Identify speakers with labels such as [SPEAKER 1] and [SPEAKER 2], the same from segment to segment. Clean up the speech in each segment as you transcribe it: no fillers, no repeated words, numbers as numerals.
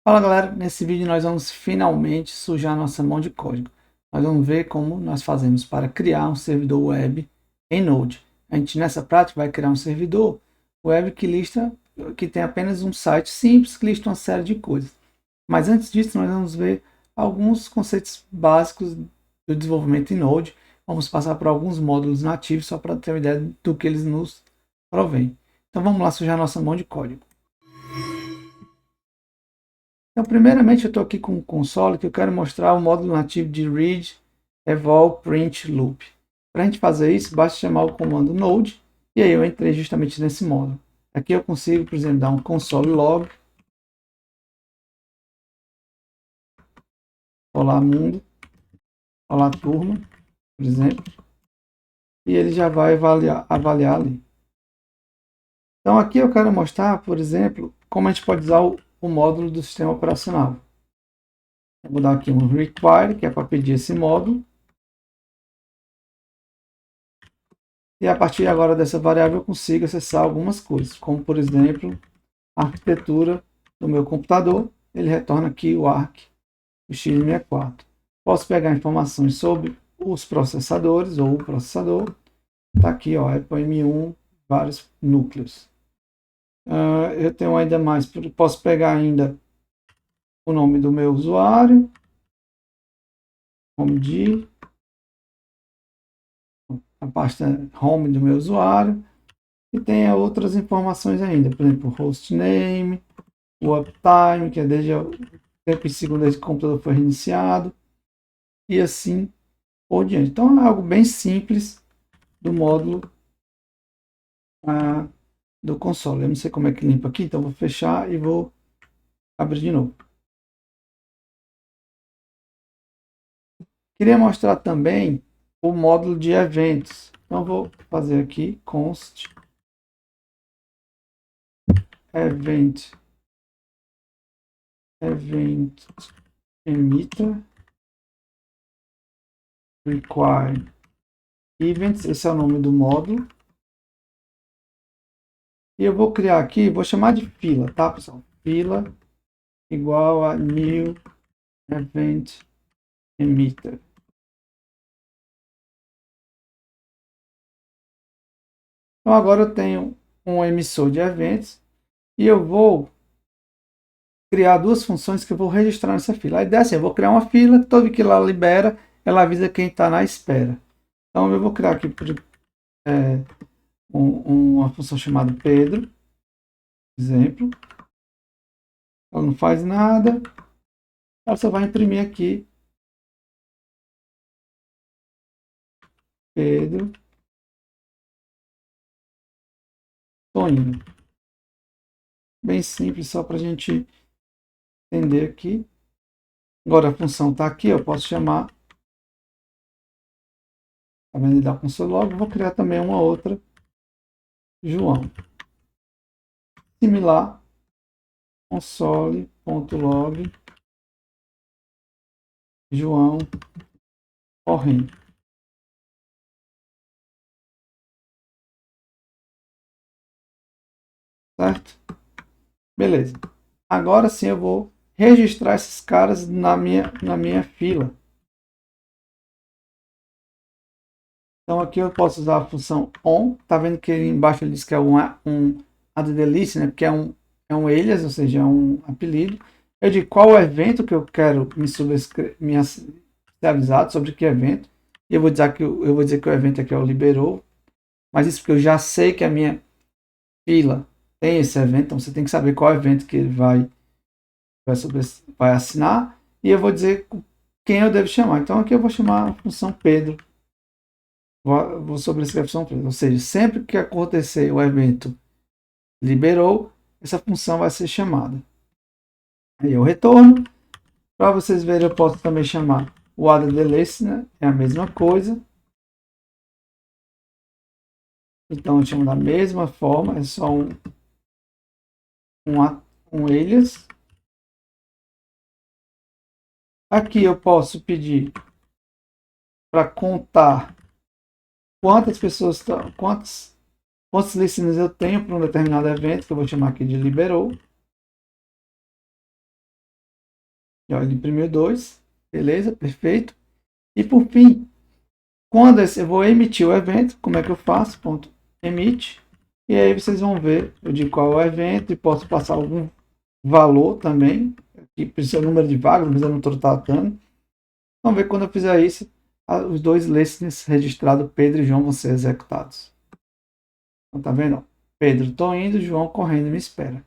[SPEAKER 1] Fala galera, nesse vídeo nós vamos finalmente sujar nossa mão de código. Nós vamos ver como nós fazemos para criar um servidor web em Node. A gente nessa prática vai criar um servidor web que tem apenas um site simples que lista uma série de coisas. Mas antes disso nós vamos ver alguns conceitos básicos do desenvolvimento em Node. Vamos passar por alguns módulos nativos só para ter uma ideia do que eles nos provêm. Então vamos lá sujar nossa mão de código. Então, primeiramente, eu estou aqui com o console que eu quero mostrar o módulo nativo de read, eval, print, loop. Para a gente fazer isso, basta chamar o comando node, e aí eu entrei justamente nesse módulo. Aqui eu consigo, por exemplo, dar um console log, olá mundo, olá turma, por exemplo, e ele já vai avaliar ali. Então aqui eu quero mostrar, por exemplo, como a gente pode usar o módulo do sistema operacional. Vou dar aqui um require, que é para pedir esse módulo. E a partir agora dessa variável eu consigo acessar algumas coisas, como por exemplo, a arquitetura do meu computador. Ele retorna aqui o ARC, o x64. Posso pegar informações sobre os processadores ou o processador. Está aqui, ó, Apple M1, vários núcleos. Eu tenho ainda mais, posso pegar ainda o nome do meu usuário, home de, a pasta home do meu usuário, e tem outras informações ainda, por exemplo, hostname, o uptime, que é desde o tempo em segundo desde que o computador foi reiniciado, e assim por diante. Então é algo bem simples do módulo do console. Eu não sei como é que limpa aqui, então vou fechar e vou abrir de novo. Queria mostrar também o módulo de eventos. Então vou fazer aqui const event emitter require events, esse é o nome do módulo. E eu vou criar aqui, vou chamar de fila, tá, pessoal? Fila igual a new event emitter. Então agora eu tenho um emissor de eventos e eu vou criar duas funções que eu vou registrar nessa fila. A ideia é assim, eu vou criar uma fila, toda que ela libera, ela avisa quem está na espera. Então eu vou criar aqui uma função chamada Pedro, exemplo. Ela não faz nada, ela só vai imprimir aqui Pedro Toninho. Bem simples, só para a gente entender aqui. Agora a função está aqui, eu posso chamar a validar console log, vou criar também uma outra João. Similar, console.log João correndo. Certo? Beleza. Agora sim eu vou registrar esses caras na minha fila. Então aqui eu posso usar a função on. Tá vendo que embaixo ele diz que é um add list, né? Porque é um alias, ou seja, é um apelido. Eu digo qual o evento que eu quero me ser avisado sobre que evento. E eu vou dizer que o evento aqui é o liberou. Mas isso porque eu já sei que a minha fila tem esse evento. Então você tem que saber qual evento que ele vai assinar. E eu vou dizer quem eu devo chamar. Então aqui eu vou chamar a função Pedro. Vou sobrescrever a função Pedro. Ou seja, sempre que acontecer o evento liberou, essa função vai ser chamada. Aí eu retorno. Para vocês verem, eu posso também chamar o addDelist, né? É a mesma coisa. Então eu chamo da mesma forma, é só um alias. Aqui eu posso pedir para contar quantas pessoas estão, quantos listeners eu tenho para um determinado evento, que eu vou chamar aqui de liberou. E ó, ele imprimiu 2, beleza, perfeito. E por fim, quando eu vou emitir o evento, como é que eu faço? Ponto emite. E aí vocês vão ver, eu digo qual é o evento e posso passar algum valor também. Aqui precisa o número de vagas, mas eu não estou tratando. Vamos ver quando eu fizer isso, os dois listings registrados Pedro e João vão ser executados. Então tá vendo? Pedro, estou indo, João correndo, me espera.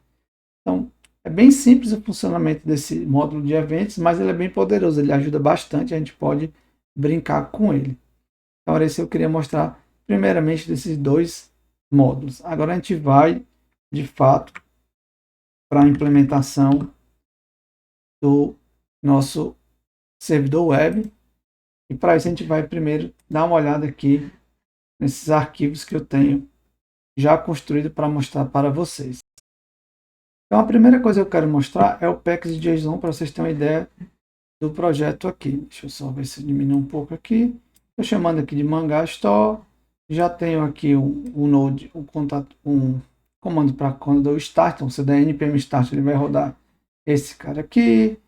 [SPEAKER 1] Então é bem simples o funcionamento desse módulo de eventos, mas ele é bem poderoso, ele ajuda bastante, a gente pode brincar com ele. Então era isso que eu queria mostrar primeiramente desses dois módulos. Agora a gente vai, de fato, para a implementação do nosso servidor web. E para isso a gente vai primeiro dar uma olhada aqui nesses arquivos que eu tenho já construído para mostrar para vocês. Então a primeira coisa que eu quero mostrar é o package.json para vocês terem uma ideia do projeto aqui. Deixa eu só ver se diminui um pouco aqui. Estou chamando aqui de Manga Store. Já tenho aqui um node, um comando para quando eu start. Então você der npm start, ele vai rodar esse cara aqui.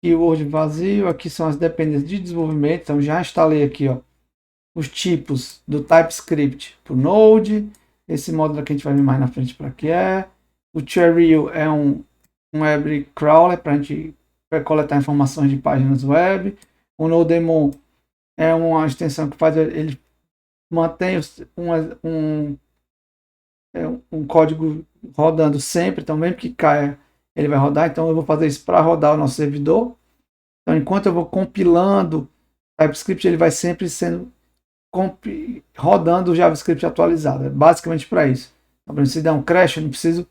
[SPEAKER 1] Keyword vazio, aqui são as dependências de desenvolvimento. Então já instalei aqui, ó, os tipos do TypeScript para o Node. Esse módulo aqui a gente vai ver mais na frente para que é. O Cherry é um web crawler para a gente coletar informações de páginas web. O Nodemon é uma extensão que faz ele mantém um código rodando sempre, então mesmo que caia ele vai rodar. Então eu vou fazer isso para rodar o nosso servidor. Então enquanto eu vou compilando TypeScript, ele vai sempre sendo rodando o JavaScript atualizado. É basicamente para isso. Então, se der um crash, eu não preciso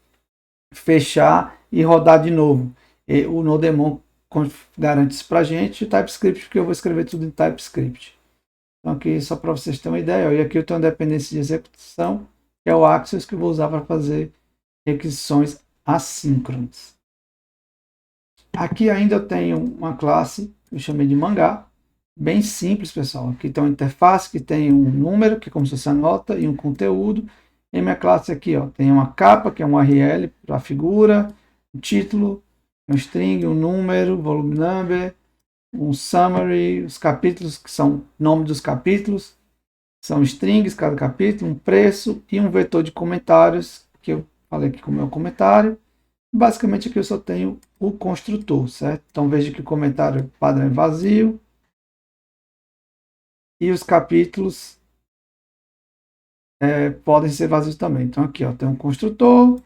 [SPEAKER 1] fechar e rodar de novo. E o Nodemon garante isso para a gente. E o TypeScript, porque eu vou escrever tudo em TypeScript. Então aqui só para vocês terem uma ideia. E aqui eu tenho uma dependência de execução, que é o Axios, que eu vou usar para fazer requisições assíncronas. Aqui ainda eu tenho uma classe que eu chamei de Mangá. Bem simples, pessoal. Aqui tem uma interface que tem um número, que é como se fosse a nota, e um conteúdo. Em minha classe aqui, ó, tem uma capa, que é um URL para a figura, um título, um string, um número, volume number, um summary, os capítulos, que são nome dos capítulos, são strings, cada capítulo, um preço e um vetor de comentários, que eu falei aqui como é o comentário. Basicamente aqui eu só tenho o construtor, certo? Então veja que o comentário padrão é vazio. E os capítulos podem ser vazios também. Então aqui ó, tem um construtor,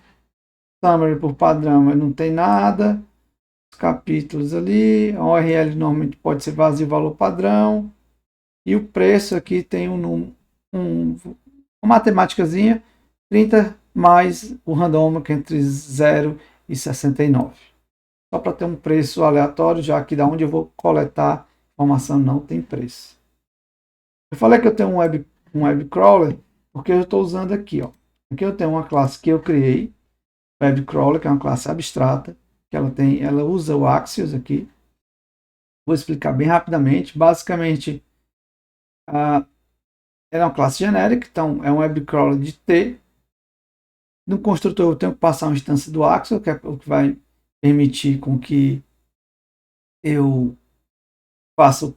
[SPEAKER 1] summary por padrão, mas não tem nada. Os capítulos ali, a URL normalmente pode ser vazio, valor padrão. E o preço aqui tem uma matemáticazinha, 30 mais o random, que é entre 0 e 69. Só para ter um preço aleatório, já que da onde eu vou coletar informação não tem preço. Eu falei que eu tenho um web crawler, porque eu estou usando aqui, ó. Aqui eu tenho uma classe que eu criei, web crawler, que é uma classe abstrata, que ela usa o Axios aqui. Vou explicar bem rapidamente. Basicamente, ela é uma classe genérica, então é um web crawler de T. No construtor eu tenho que passar uma instância do Axios, que é o que vai permitir com que eu faça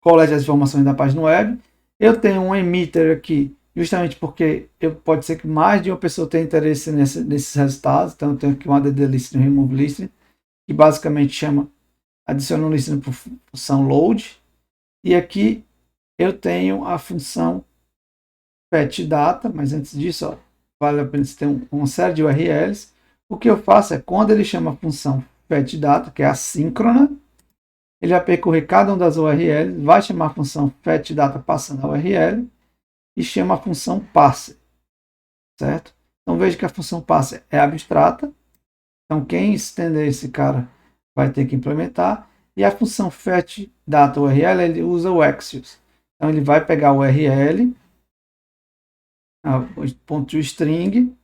[SPEAKER 1] colete as informações da página web. Eu tenho um emitter aqui, justamente porque pode ser que mais de uma pessoa tenha interesse nesses resultados. Então eu tenho aqui um add listening, remove listening, que basicamente adiciona um listening por função load. E aqui eu tenho a função fetch data, mas antes disso, ó, vale a pena você ter uma série de URLs. O que eu faço é, quando ele chama a função fetch data, que é assíncrona, ele vai percorrer cada uma das URLs, vai chamar a função fetchData passando a URL e chama a função parser, certo? Então veja que a função parser é abstrata, então quem estender esse cara vai ter que implementar, e a função fetchData URL ele usa o Axios, então ele vai pegar o URL, o ponto de string,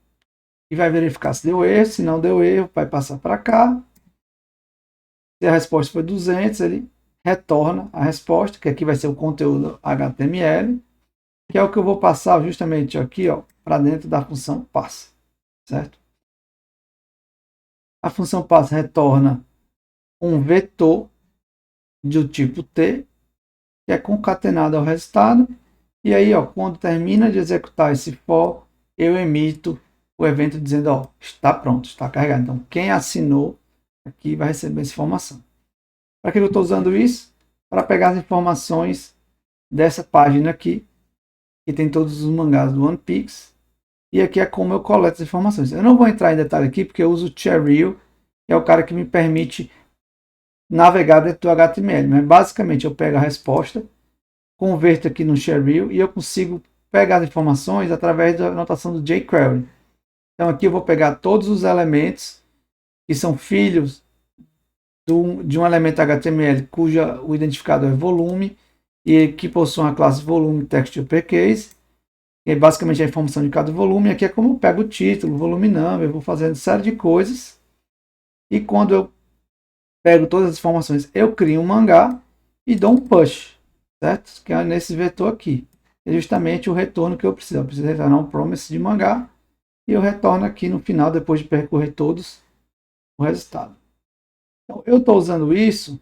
[SPEAKER 1] e vai verificar se deu erro, se não deu erro, vai passar para cá. Se a resposta foi 200, ele retorna a resposta, que aqui vai ser o conteúdo HTML, que é o que eu vou passar justamente aqui, ó, para dentro da função parse, certo? A função parse retorna um vetor, do tipo T, que é concatenado ao resultado. E aí, ó, quando termina de executar esse for, eu emito o evento dizendo, ó, está pronto, está carregado. Então, quem assinou aqui vai receber essa informação. Para que eu estou usando isso? Para pegar as informações dessa página aqui, que tem todos os mangás do One Piece. E aqui é como eu coleto as informações. Eu não vou entrar em detalhe aqui, porque eu uso o Cherry, que é o cara que me permite navegar dentro do HTML. Mas basicamente eu pego a resposta, converto aqui no Cherry e eu consigo pegar as informações através da anotação do jQuery. Então aqui eu vou pegar todos os elementos que são filhos de um elemento HTML cuja o identificador é volume e que possui uma classe volume text uppercase, que é basicamente a informação de cada volume. Aqui é como eu pego o título, volume number, eu vou fazendo série de coisas e quando eu pego todas as informações eu crio um mangá e dou um push, certo? Que é nesse vetor aqui. É justamente o retorno que eu preciso. Eu preciso retornar um promise de mangá e eu retorno aqui no final, depois de percorrer todos, o resultado. Então, eu estou usando isso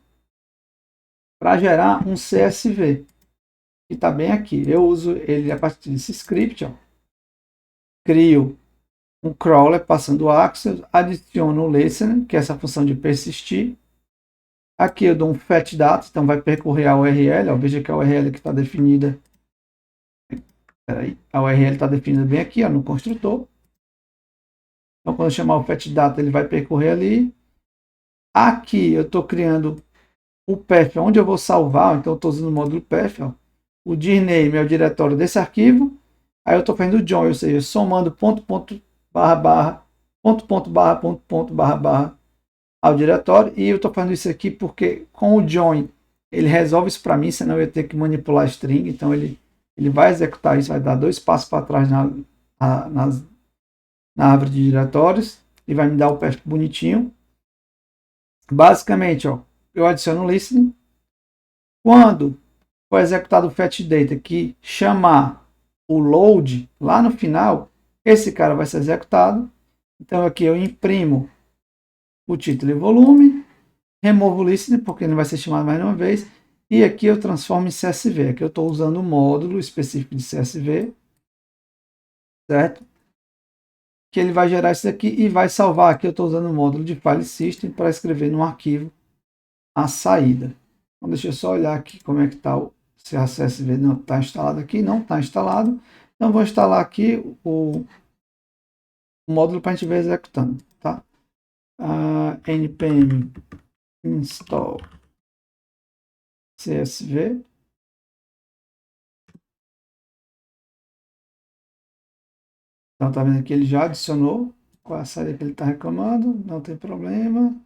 [SPEAKER 1] para gerar um CSV, que está bem aqui. Eu uso ele a partir desse script. Ó. Crio um crawler passando o axis, adiciono o listener, que é essa função de persistir. Aqui eu dou um fetch data, então vai percorrer a URL. Ó, veja que a URL que está definida. Peraí, a URL está definida bem aqui, ó, no construtor. Então, quando eu chamar o fetch data, ele vai percorrer ali. Aqui eu estou criando o path onde eu vou salvar, então eu estou usando o módulo path. Ó. O dirname é o diretório desse arquivo. Aí eu estou fazendo o join, ou seja, somando ponto, ponto, barra, barra, ponto, ponto, barra, ponto, ponto, barra, barra ao diretório. E eu estou fazendo isso aqui porque com o join ele resolve isso para mim, senão eu ia ter que manipular a string. Então ele vai executar isso, vai dar 2 passos para trás na árvore de diretórios e vai me dar o path bonitinho. Basicamente, ó, eu adiciono o listening. Quando for executado o fetch data que chamar o load lá no final, esse cara vai ser executado. Então aqui eu imprimo o título e volume, removo o listening porque não vai ser chamado mais uma vez, e aqui eu transformo em CSV. Aqui eu estou usando um módulo específico de CSV, certo? Que ele vai gerar isso aqui e vai salvar. Aqui eu estou usando o módulo de file system para escrever no arquivo a saída. Então deixa eu só olhar aqui como é que está se a CSV não está instalado aqui. Não está instalado. Então vou instalar aqui o módulo para a gente ver executando. Tá? npm install CSV. Então tá vendo que ele já adicionou qual a saída que ele está reclamando. Não tem problema.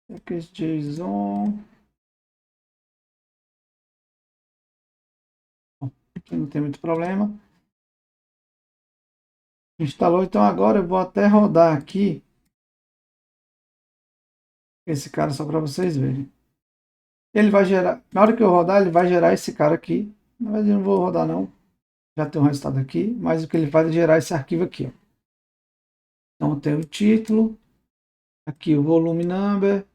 [SPEAKER 1] Aqui JSON. Aqui não tem muito problema. Instalou, então agora eu vou até rodar aqui esse cara só para vocês verem. Ele vai gerar, na hora que eu rodar, ele vai gerar esse cara aqui. Na verdade eu não vou rodar não, já tem um resultado aqui, mas o que ele faz é gerar esse arquivo aqui. Ó. Então tem o título, aqui o volume number,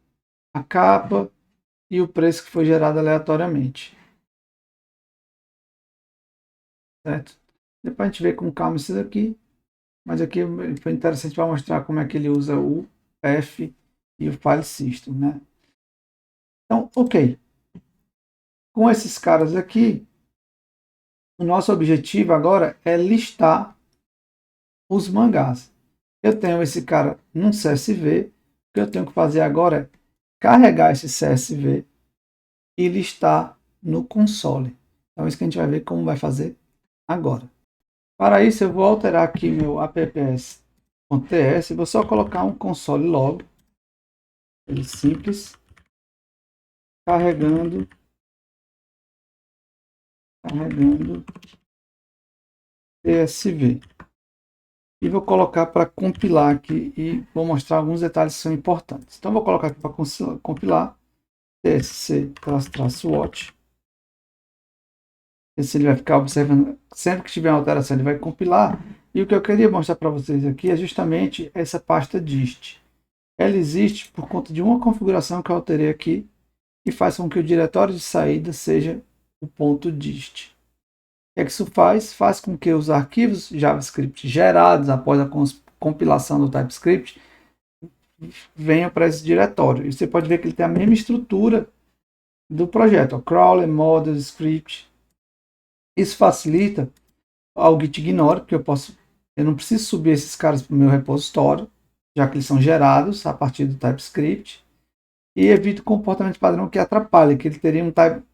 [SPEAKER 1] a capa e o preço que foi gerado aleatoriamente. Certo? Depois a gente vê com calma isso daqui. Mas aqui foi interessante para mostrar como é que ele usa o path e o file system, né? Então, ok. Com esses caras aqui, o nosso objetivo agora é listar os mangás. Eu tenho esse cara num CSV. O que eu tenho que fazer agora é carregar esse CSV e listar no console. Então, é isso que a gente vai ver como vai fazer agora. Para isso, eu vou alterar aqui meu apps.ts. Vou só colocar um console log. Ele simples. Carregando CSV. E vou colocar para compilar aqui e vou mostrar alguns detalhes que são importantes. Então vou colocar aqui para compilar tsc-watch. Esse ele vai ficar observando, sempre que tiver uma alteração ele vai compilar. E o que eu queria mostrar para vocês aqui é justamente essa pasta dist. Ela existe por conta de uma configuração que eu alterei aqui, e faz com que o diretório de saída seja o ponto .dist. O que é que isso faz? Faz com que os arquivos JavaScript gerados após a compilação do TypeScript venham para esse diretório. E você pode ver que ele tem a mesma estrutura do projeto, ó, crawler, models, script. Isso facilita ao Git ignore, porque eu não preciso subir esses caras para o meu repositório, já que eles são gerados a partir do TypeScript. E evita o comportamento padrão que atrapalha, que ele teria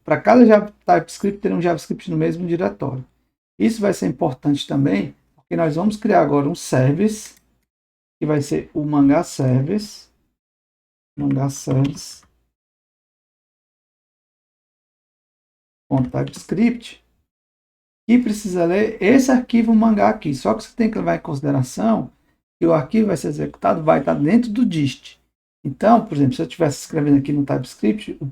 [SPEAKER 1] para cada TypeScript teria um JavaScript no mesmo diretório. Isso vai ser importante também, porque nós vamos criar agora um service, que vai ser o Manga Service, .typescript, que precisa ler esse arquivo mangá aqui. Só que você tem que levar em consideração que o arquivo vai ser executado, vai estar dentro do dist. Então, por exemplo, se eu estivesse escrevendo aqui no TypeScript, o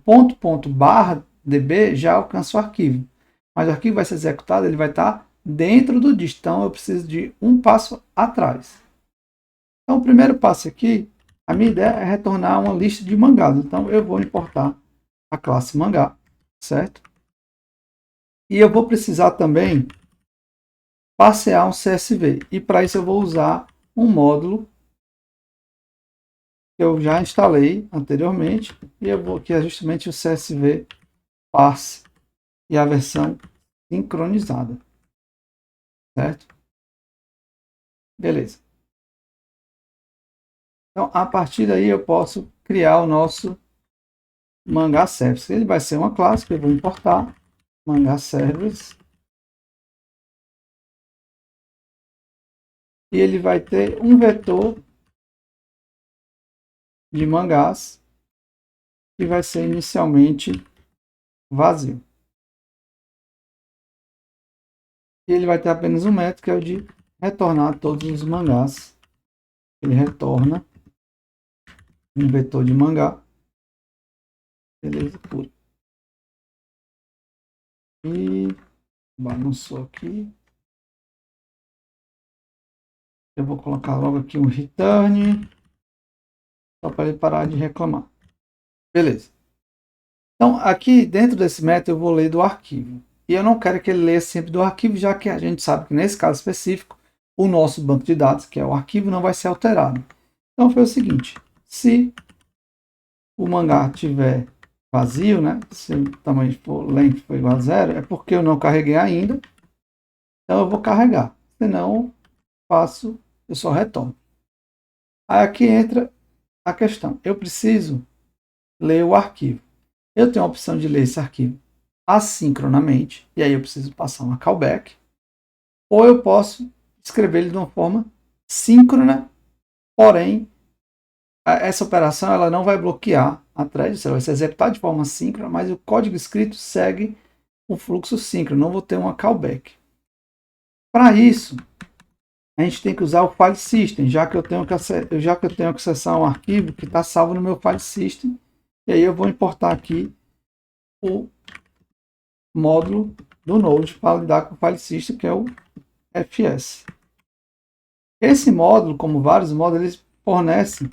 [SPEAKER 1] ./db já alcança o arquivo. Mas o arquivo vai ser executado, ele vai estar dentro do dist. Então, eu preciso de um passo atrás. Então, o primeiro passo aqui, a minha ideia é retornar uma lista de mangás. Então, eu vou importar a classe mangá, certo? E eu vou precisar também passear um CSV. E para isso eu vou usar um módulo que eu já instalei anteriormente. E eu vou aqui é justamente o CSV parse e a versão sincronizada. Certo? Beleza. Então, a partir daí eu posso criar o nosso Manga Service. Ele vai ser uma classe que eu vou importar. Manga Service. E ele vai ter um vetor de mangás que vai ser inicialmente vazio. E ele vai ter apenas um método, que é o de retornar todos os mangás. Ele retorna um vetor de mangá. Beleza, pura. E bagunçou aqui. Eu vou colocar logo aqui um return, só para ele parar de reclamar. Beleza. Então, aqui dentro desse método eu vou ler do arquivo. E eu não quero que ele leia sempre do arquivo, já que a gente sabe que nesse caso específico, o nosso banco de dados, que é o arquivo, não vai ser alterado. Então foi o seguinte, se o mangá tiver vazio, né, se o tamanho for length for igual a 0, é porque eu não carreguei ainda. Então eu vou carregar, senão eu só retorno. Aí aqui entra a questão, eu preciso ler o arquivo. Eu tenho a opção de ler esse arquivo assincronamente, e aí eu preciso passar uma callback, ou eu posso escrever ele de uma forma síncrona, porém essa operação ela não vai bloquear a thread, ela vai ser executada de forma síncrona, mas o código escrito segue o fluxo síncrono, não vou ter uma callback. Para isso, a gente tem que usar o file system, já que eu tenho que acessar um arquivo que está salvo no meu file system, e aí eu vou importar aqui o módulo do Node para lidar com o file system, que é o FS. Esse módulo, como vários módulos, eles fornecem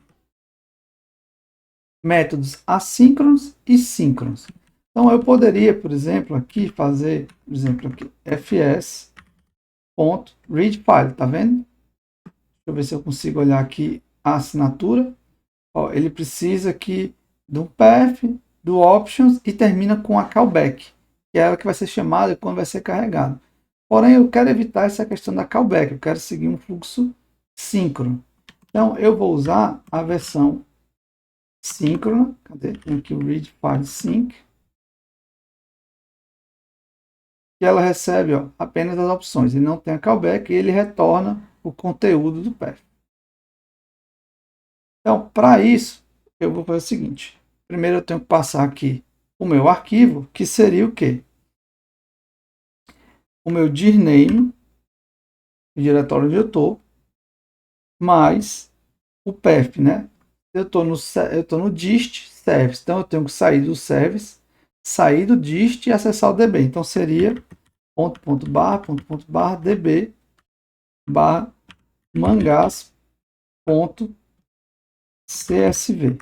[SPEAKER 1] métodos assíncronos e síncronos. Então eu poderia, por exemplo, aqui fazer, por exemplo, aqui, fs.readFile, tá vendo? Deixa eu ver se eu consigo olhar aqui a assinatura. Ó, ele precisa aqui do path, do options e termina com a callback, que é ela que vai ser chamada quando vai ser carregado. Porém, eu quero evitar essa questão da callback, eu quero seguir um fluxo síncrono. Então, eu vou usar a versão síncrona. Cadê? Tem aqui o read file sync. Que ela recebe apenas as opções e não tem a callback, e ele retorna o conteúdo do path. Então, para isso, eu vou fazer o seguinte. Primeiro eu tenho que passar aqui o meu arquivo, que seria o quê? O meu dirname, o diretório onde eu estou, mais o path, né? Eu estou no dist service, então eu tenho que sair do service, sair do dist e acessar o db. Então seria .db mangás.csv.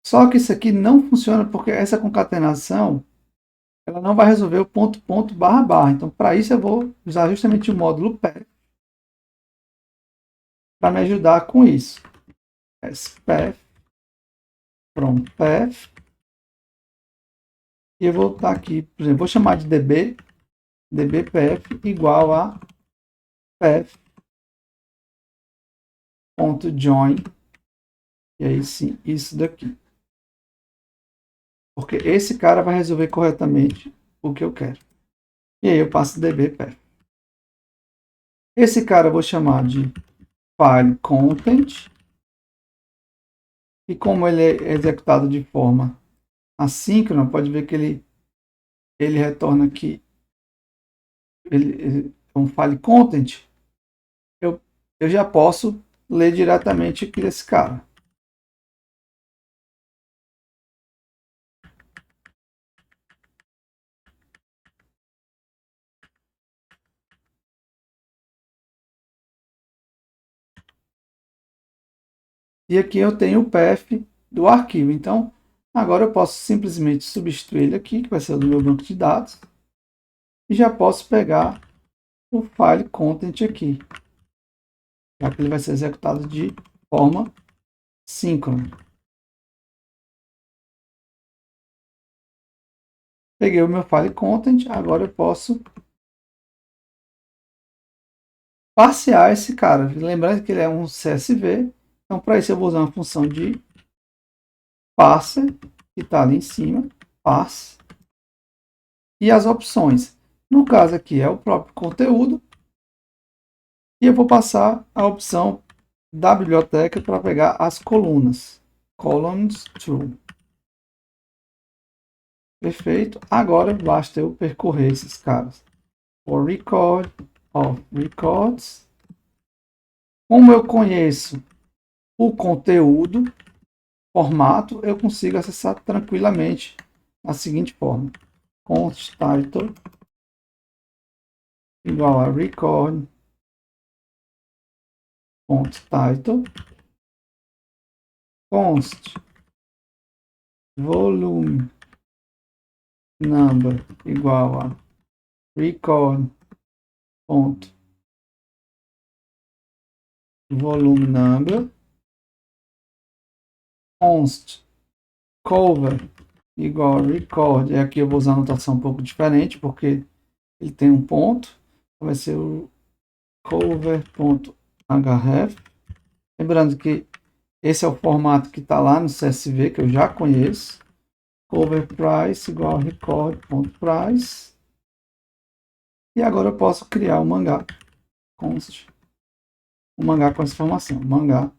[SPEAKER 1] Só que isso aqui não funciona porque essa concatenação ela não vai resolver o ponto, ponto, barra, barra. Então, para isso, eu vou usar justamente o módulo path para me ajudar com isso. Path from path. E eu vou estar aqui, por exemplo, vou chamar de dbpath igual a path.join. E aí sim, isso daqui. Porque esse cara vai resolver corretamente o que eu quero. E aí eu passo dbpath. Esse cara eu vou chamar de file content. E como ele é executado de forma assíncrona, pode ver que ele retorna aqui um file content. Eu já posso ler diretamente aqui desse cara. E aqui eu tenho o path do arquivo. Então, agora eu posso simplesmente substituir ele aqui, que vai ser do meu banco de dados. E já posso pegar o file content aqui, já que ele vai ser executado de forma síncrona. Peguei o meu file content, agora eu posso parsear esse cara. Lembrando que ele é um CSV, então para isso eu vou usar uma função de parser, que está ali em cima, parse, e as opções. No caso aqui é o próprio conteúdo, e eu vou passar a opção da biblioteca para pegar as colunas. Columns true. Perfeito. Agora basta eu percorrer esses caras. For record of records. Como eu conheço o conteúdo, formato, eu consigo acessar tranquilamente da seguinte forma. Const title igual a record title const volume number igual a record volume number const cover igual a record. E aqui eu vou usar uma notação um pouco diferente porque ele tem um ponto. Vai ser o cover.href. Lembrando que esse é o formato que está lá no CSV, que eu já conheço. Cover price igual a record.price. E agora eu posso criar o mangá. Const. O mangá com essa informação. Mangá.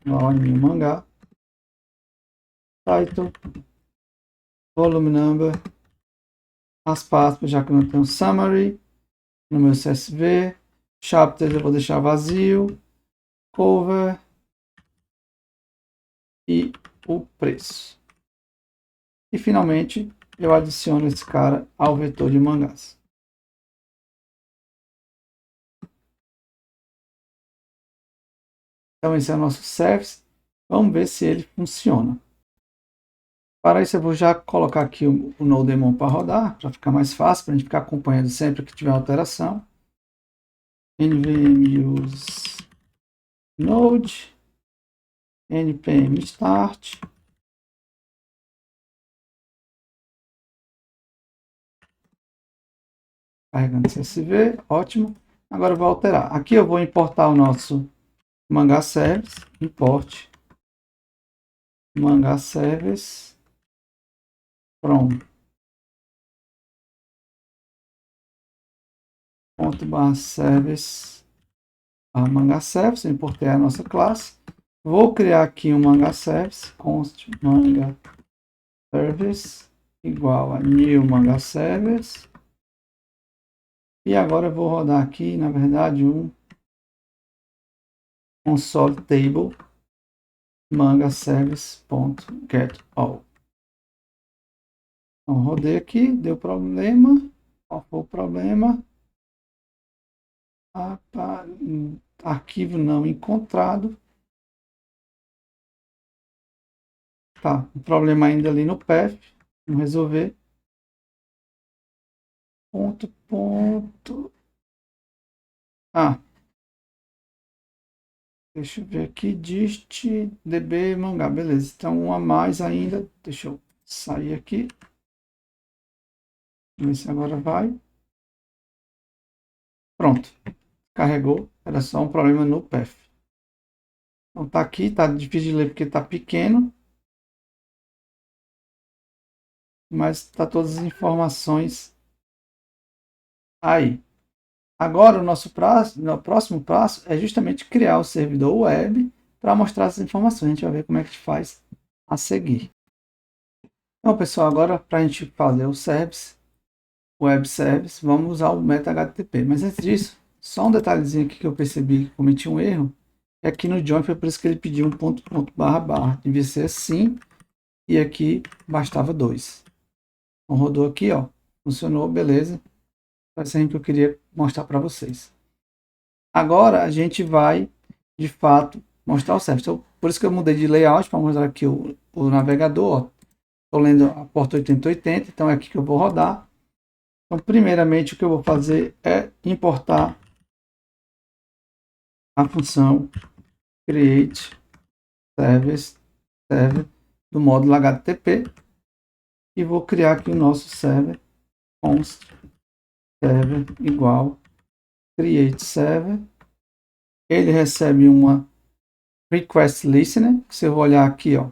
[SPEAKER 1] Igual a new mangá. Title. Volume number. As pastas, já que eu não tenho summary. No meu CSV. Chapters eu vou deixar vazio. Cover. E o preço. E finalmente eu adiciono esse cara ao vetor de mangás. Então esse é o nosso service. Vamos ver se ele funciona. Para isso eu vou já colocar aqui o NodeDemon para rodar, para ficar mais fácil, para a gente ficar acompanhando sempre que tiver alteração. NVM use node, npm start. Carregando CSV, ótimo. Agora eu vou alterar. Aqui eu vou importar o nosso mangá service, import mangá service from .service a mangá service, eu importei a nossa classe. Vou criar aqui um mangá service, const mangá service igual a new mangá service. E agora eu vou rodar aqui, na verdade, um console table manga service.getAll. Então rodei aqui, deu problema. Qual foi o problema? arquivo não encontrado. Tá, o problema ainda ali no path. Vamos resolver. Ponto. Ah, deixa eu ver aqui. Dist db mangá. Beleza. Então, um a mais ainda. Deixa eu sair aqui. Vamos ver se agora vai. Pronto. Carregou. Era só um problema no path. Então, tá aqui. Tá difícil de ler porque tá pequeno. Mas tá todas as informações aí. Agora, o próximo passo é justamente criar o servidor web para mostrar essas informações. A gente vai ver como é que a gente faz a seguir. Então, pessoal, agora para a gente fazer o service, web service, vamos usar o meta HTTP. Mas antes disso, só um detalhezinho aqui que eu percebi que cometi um erro. É aqui no join foi por isso que ele pediu um ponto barra barra. Devia ser assim e aqui bastava 2. Então rodou aqui, ó, funcionou, beleza. Foi assim que eu queria mostrar para vocês. Agora a gente vai, de fato, mostrar o service. Então, por isso que eu mudei de layout para mostrar aqui o navegador. Estou lendo a porta 8080, então é aqui que eu vou rodar. Então, primeiramente, o que eu vou fazer é importar a função create service server do módulo HTTP e vou criar aqui o nosso server const server igual create server. Ele recebe uma request listener, que se eu olhar aqui, ó,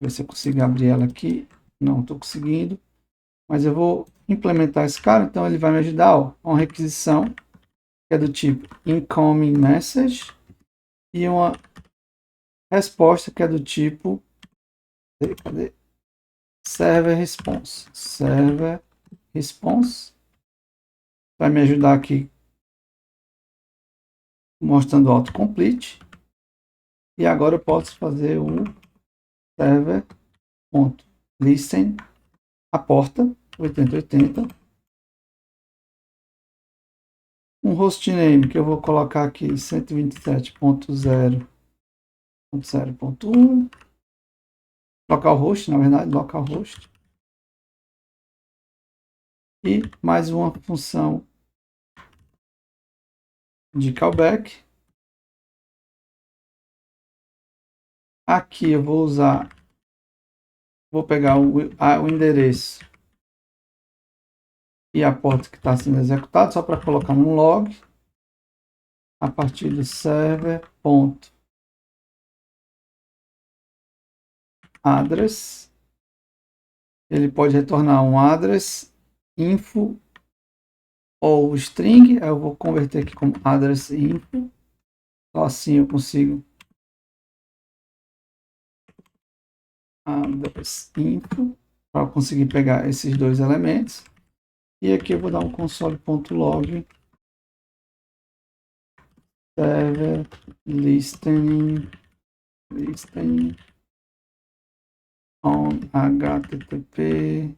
[SPEAKER 1] ver se eu consigo abrir ela aqui. Não estou conseguindo, mas eu vou implementar esse cara, então ele vai me ajudar, ó, uma requisição que é do tipo incoming message e uma resposta que é do tipo cadê? Server response vai me ajudar aqui mostrando o autocomplete. E agora eu posso fazer o server.listen a porta 8080, um hostname que eu vou colocar aqui 127.0.0.1, localhost, na verdade, localhost, e mais uma função de callback. Aqui eu vou pegar o endereço e a porta que está sendo executada, só para colocar no log, a partir do server.address. Ele pode retornar um address info ou string. Eu vou converter aqui como address info. Só assim eu consigo address info para conseguir pegar esses dois elementos. E aqui eu vou dar um console.log server listening on http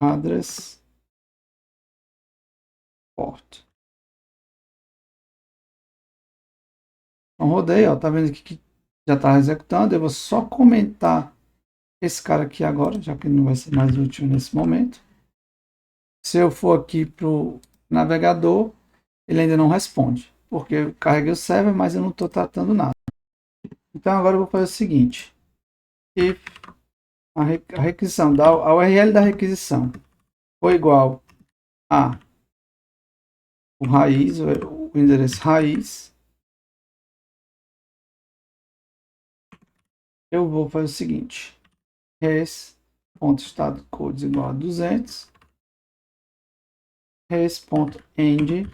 [SPEAKER 1] address port. Então rodei, ó, tá vendo aqui que já está executando. Eu vou só comentar esse cara aqui agora, já que ele não vai ser mais útil nesse momento. Se eu for aqui para o navegador, ele ainda não responde, porque eu carreguei o server, mas eu não estou tratando nada. Então agora eu vou fazer o seguinte: if a requisição, a URL da requisição for igual a o raiz, o endereço raiz, eu vou fazer o seguinte: res.statuscodes igual a 200, res.end,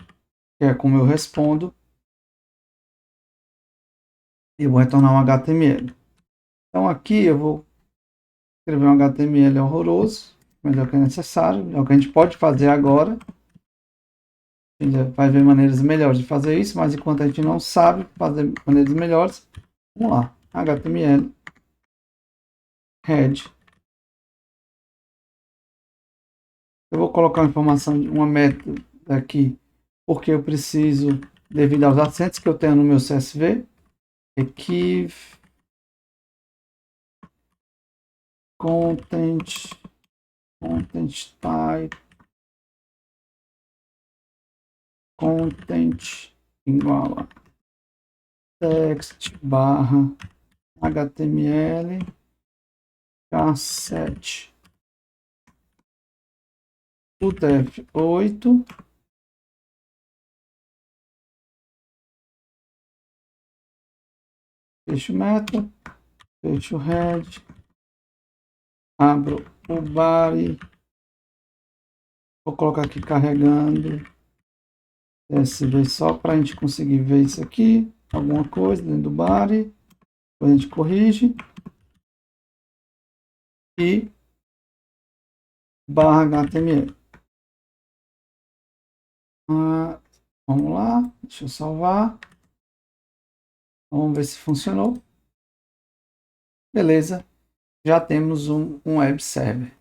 [SPEAKER 1] que é como eu respondo, e vou retornar um HTML. Então aqui eu vou escrever um HTML horroroso, mas é o que é necessário, é o que a gente pode fazer agora. A gente vai ver maneiras melhores de fazer isso, mas enquanto a gente não sabe fazer maneiras melhores, vamos lá. HTML head. Eu vou colocar uma informação, uma método aqui, porque eu preciso, devido aos acentos que eu tenho no meu CSV, aqui content type content igual a text barra HTML K7 UTF-8 fecho o meta, fecho o head, abro o body, vou colocar aqui carregando CSV só para a gente conseguir ver isso aqui, alguma coisa dentro do body, depois a gente corrige e barra HTML. Vamos lá, deixa eu salvar. Vamos ver se funcionou. Beleza, já temos um web server.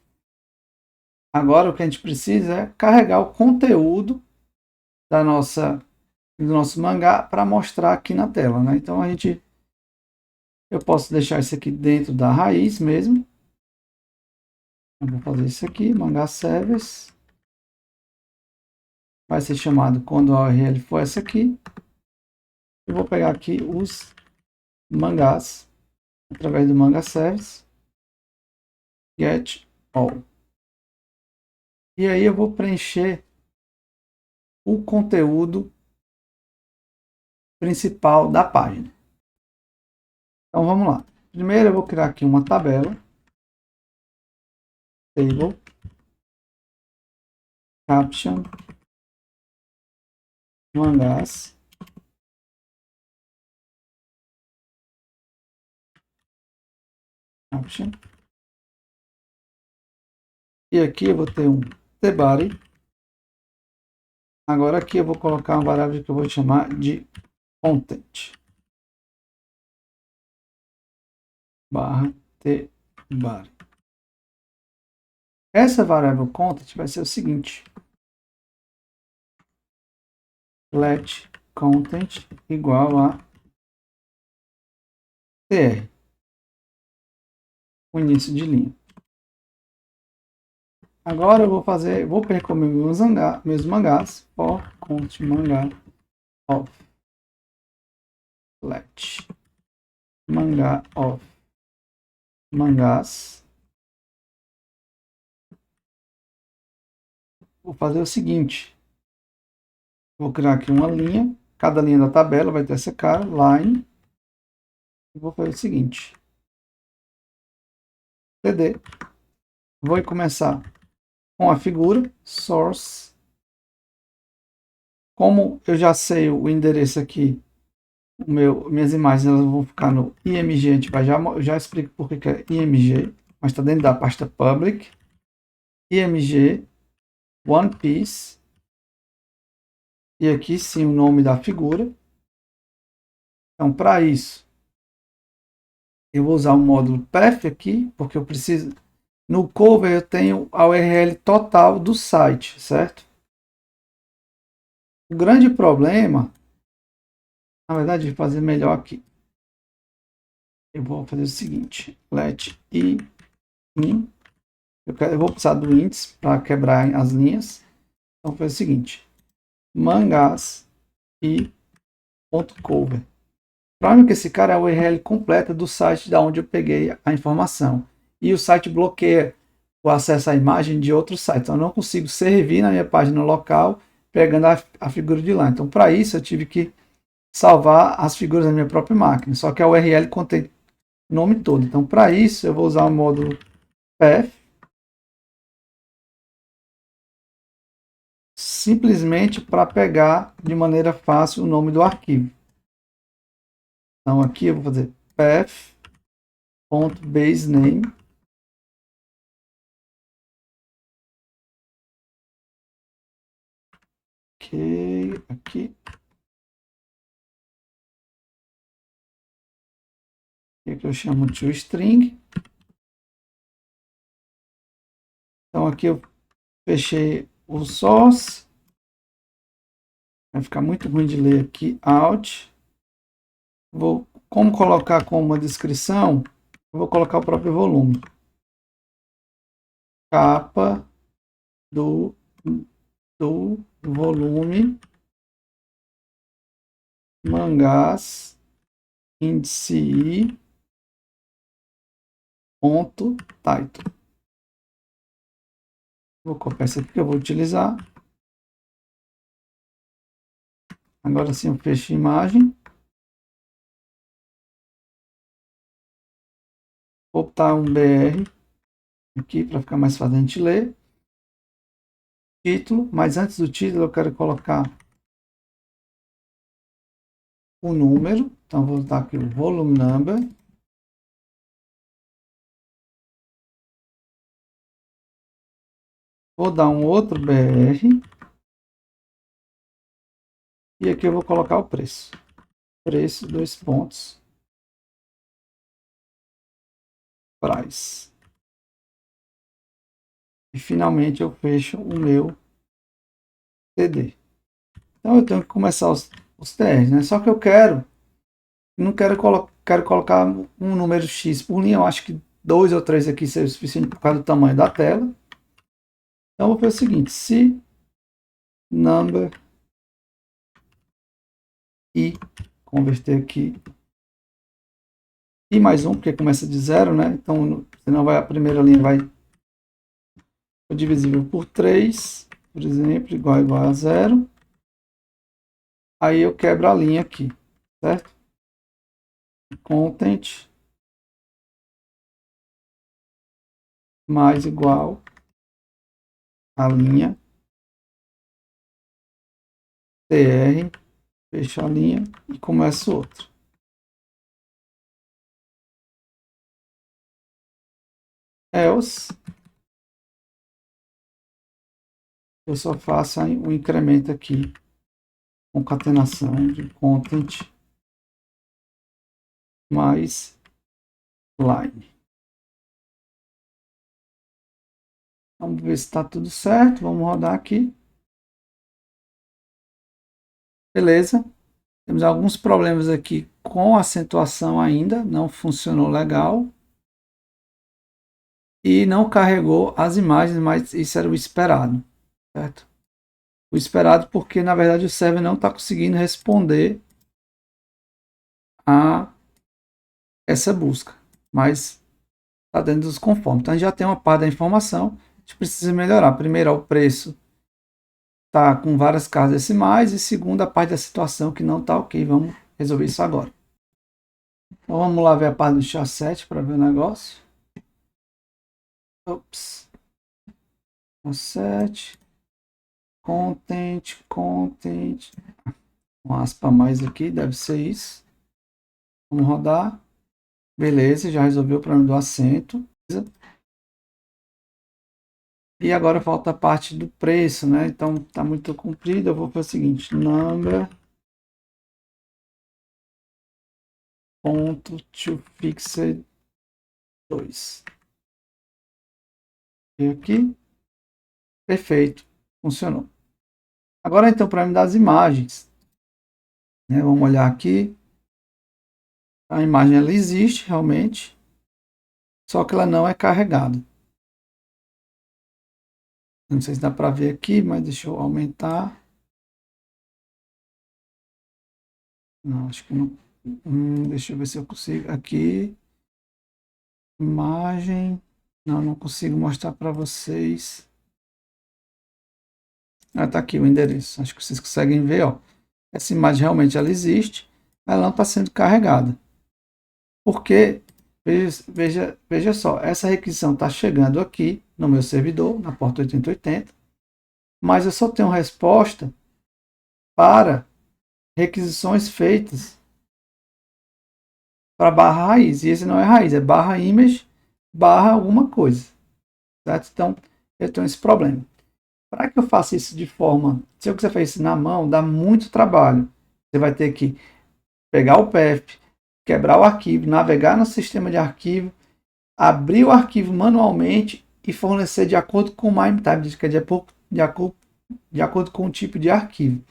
[SPEAKER 1] Agora o que a gente precisa é carregar o conteúdo do nosso mangá para mostrar aqui na tela, né? Então eu posso deixar isso aqui dentro da raiz mesmo. Eu vou fazer isso aqui, mangá service. Vai ser chamado quando a URL for essa aqui. Eu vou pegar aqui os mangás através do manga service get all. E aí eu vou preencher o conteúdo principal da página. Então vamos lá. Primeiro eu vou criar aqui uma tabela. Table. Caption. Mangás. Caption. E aqui eu vou ter um tbody. Agora aqui eu vou colocar uma variável que eu vou chamar de content. Barra tbody. Essa variável content vai ser o seguinte. Let content igual a tr. O início de linha. Agora eu vou percorrer meus mangás, for content mangá of let mangá of mangás. Vou fazer o seguinte, vou criar aqui uma linha, cada linha da tabela vai ter essa cara, line, e vou fazer o seguinte, cd, vou começar com a figura, source, como eu já sei o endereço aqui, minhas imagens elas vão ficar no img, a gente vai já explico por que é img, mas está dentro da pasta public, img, one piece, e aqui sim o nome da figura. Então para isso, eu vou usar o módulo path aqui, porque eu preciso, no cover eu tenho a URL total do site, certo? O grande problema, na verdade, de fazer melhor aqui. Eu vou fazer o seguinte, let in, eu vou precisar do índice para quebrar as linhas. Então, vou fazer o seguinte, mangás e ponto cover. Provavelmente que esse cara é a URL completa do site da onde eu peguei a informação. E o site bloqueia o acesso à imagem de outro site. Então, eu não consigo servir na minha página local pegando a figura de lá. Então, para isso, eu tive que salvar as figuras da minha própria máquina. Só que a URL contém o nome todo. Então, para isso, eu vou usar o módulo path. Simplesmente para pegar de maneira fácil o nome do arquivo. Então, aqui eu vou fazer path.basename. Ok, aqui. Aqui eu chamo de toString. Então aqui eu Fechei o source. Vai ficar muito ruim de ler aqui. Alt. Como colocar como uma descrição, eu vou colocar o próprio volume. Capa do volume mangás índice I ponto title. Vou copiar isso aqui que eu vou utilizar. Agora sim eu fecho a imagem. Vou botar um BR aqui para ficar mais fácil a gente ler. Título, mas antes do título eu quero colocar o número. Então vou botar aqui o volume number. Vou dar um outro BR. E aqui eu vou colocar o preço. Preço, 2 pontos. Price. E finalmente eu fecho o meu TD. Então eu tenho que começar os TRs, né? Só que eu não quero, quero colocar um número X por linha. Eu acho que 2 ou 3 aqui seria o suficiente por causa do tamanho da tela. Então eu vou fazer o seguinte, se number e converter aqui e mais um, porque começa de 0, né? Então senão a primeira linha vai divisível por 3, por exemplo, igual a 0. Aí eu quebro a linha aqui, certo? Content mais igual a linha tr, fecha a linha e começa outra. Else, eu só faço um incremento aqui, concatenação de content mais line. Vamos ver se está tudo certo. Vamos rodar aqui. Beleza. Temos alguns problemas aqui com acentuação ainda. Não funcionou legal. E não carregou as imagens, mas isso era o esperado. Certo? O esperado porque, na verdade, o server não está conseguindo responder a essa busca. Mas está dentro dos conformes. Então, a gente já tem uma parte da informação. A gente precisa melhorar. Primeiro, o preço está com várias casas decimais. E segundo, a parte da situação que não está ok. Vamos resolver isso agora. Então, vamos lá ver a parte do chasset para ver o negócio. Ops. Chasset. Content. Um aspa a mais aqui, deve ser isso. Vamos rodar. Beleza, já resolveu o problema do acento. E agora falta a parte do preço, né? Então tá muito comprido. Eu vou fazer o seguinte: number ponto to fixed 2. E aqui, perfeito, funcionou. Agora então, para me dar as imagens, né? Vamos olhar aqui. A imagem ela existe realmente, só que ela não é carregada. Não sei se dá para ver aqui, mas deixa eu aumentar. Não, acho que não. Deixa eu ver se eu consigo. Aqui. Imagem. Não consigo mostrar para vocês. Tá aqui o endereço. Acho que vocês conseguem ver, ó. Essa imagem realmente ela existe, mas ela não está sendo carregada. Porque, veja só, essa requisição está chegando aqui no meu servidor, na porta 8080, mas eu só tenho resposta para requisições feitas para barra raiz. E esse não é raiz, é barra image, barra alguma coisa. Certo? Então, eu tenho esse problema. Para que eu faça isso de forma... Se eu quiser fazer isso na mão, dá muito trabalho. Você vai ter que pegar o path, quebrar o arquivo, navegar no sistema de arquivo, abrir o arquivo manualmente e fornecer de acordo com o MIME type, que é de acordo com o tipo de arquivo.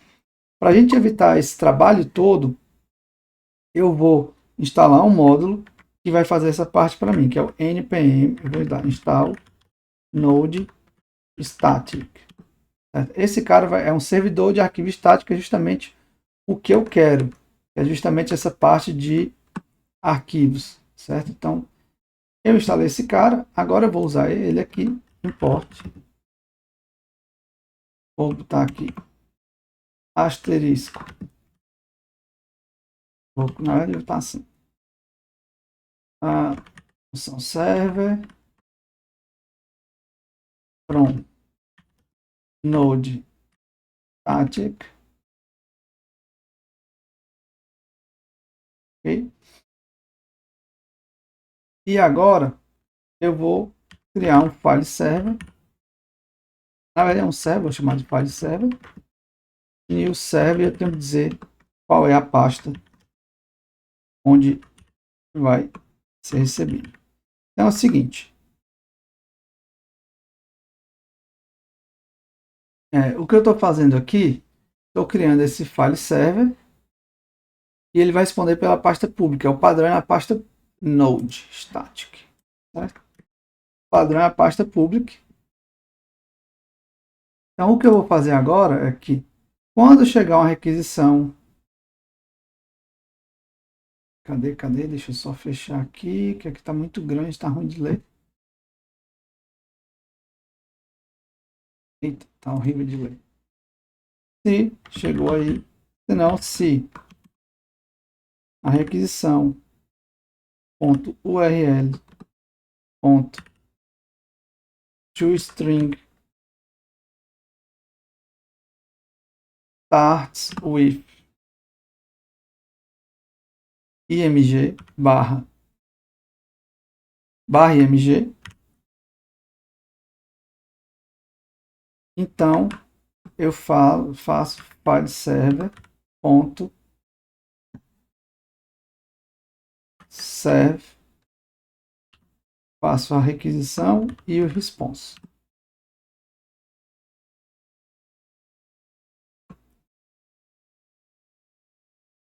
[SPEAKER 1] Para a gente evitar esse trabalho todo, eu vou instalar um módulo que vai fazer essa parte para mim, que é o npm, eu vou dar install node static. Certo? Esse cara é um servidor de arquivo estático, que é justamente o que eu quero, é justamente essa parte de arquivos, certo? Então, eu instalei esse cara, agora eu vou usar ele aqui, import, vou botar aqui, asterisco, na verdade ele está assim, a função server, from node static, ok? E agora eu vou criar um file server, na verdade é um server, vou chamar de file server, e o server eu tenho que dizer qual é a pasta onde vai ser recebido. Então é o seguinte, o que eu estou fazendo aqui, estou criando esse file server e ele vai responder pela pasta pública. O padrão é a pasta node static. Certo? O padrão é a pasta public. Então o que eu vou fazer agora é que quando chegar uma requisição, cadê? Deixa eu só fechar aqui, que aqui está muito grande, está ruim de ler. Eita, tá horrível de ler. Se chegou aí, se não, se a requisição .url .toString starts with img barra img, então eu faço file server ponto serve, faço a requisição e o response.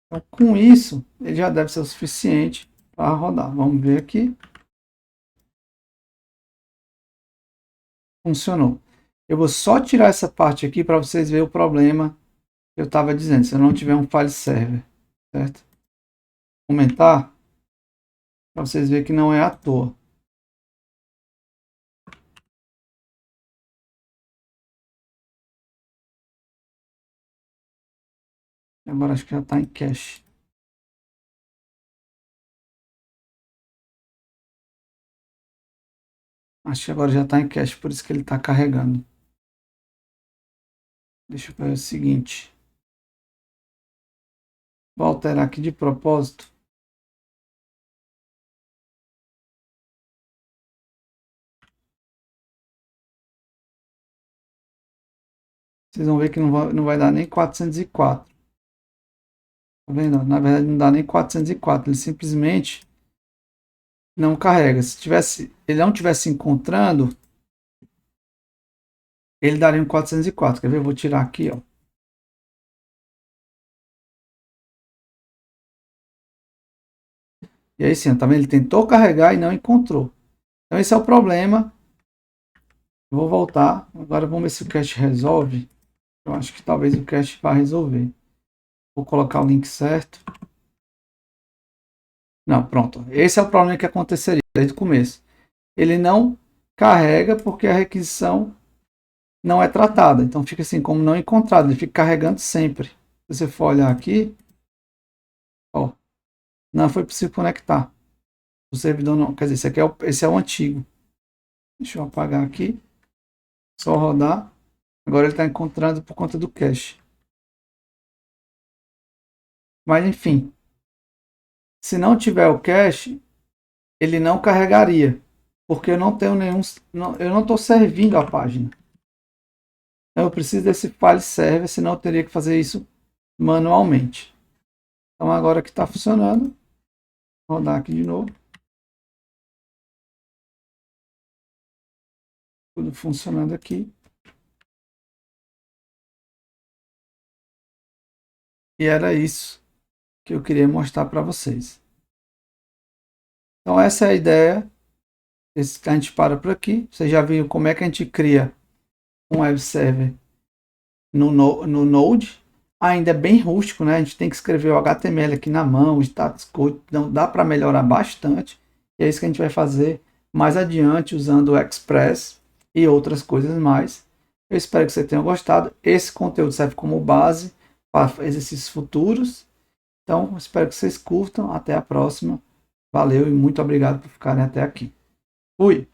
[SPEAKER 1] Então, com isso, ele já deve ser o suficiente para rodar. Vamos ver aqui. Funcionou. Eu vou só tirar essa parte aqui para vocês verem o problema que eu estava dizendo, se eu não tiver um file server, certo? Comentar para vocês verem que não é à toa. Agora acho que já está em cache. Acho que agora já está em cache, por isso que ele está carregando. Deixa eu fazer o seguinte. Vou alterar aqui de propósito. Vocês vão ver que não vai dar nem 404. Tá vendo? Na verdade não dá nem 404. Ele simplesmente não carrega. Se ele não tivesse encontrando, ele daria um 404. Quer ver? Eu vou tirar aqui, ó. E aí sim, tá vendo? Ele tentou carregar e não encontrou. Então esse é o problema. Eu vou voltar. Agora vamos ver se o cache resolve. Eu acho que talvez o cache vá resolver. Vou colocar o link certo. Não, pronto. Esse é o problema que aconteceria desde o começo. Ele não carrega porque a requisição não é tratada. Então fica assim como não encontrado. Ele fica carregando sempre. Se você for olhar aqui, ó, não foi possível conectar. O servidor não. Quer dizer, esse é o antigo. Deixa eu apagar aqui. Só rodar. Agora ele está encontrando por conta do cache. Mas enfim, se não tiver o cache, ele não carregaria, porque eu não tenho nenhum, eu não estou servindo a página. Então eu preciso desse file server, senão eu teria que fazer isso manualmente. Então agora que está funcionando, vou rodar aqui de novo. Tudo funcionando aqui. E era isso que eu queria mostrar para vocês. Então essa é a ideia. A gente para por aqui. Vocês já viram como é que a gente cria um web server no Node. Ainda é bem rústico, né? A gente tem que escrever o HTML aqui na mão, o status code, então dá para melhorar bastante. E é isso que a gente vai fazer mais adiante usando o Express e outras coisas mais. Eu espero que você tenha gostado. Esse conteúdo serve como base para exercícios futuros. Então, espero que vocês curtam. Até a próxima. Valeu e muito obrigado por ficarem até aqui. Fui!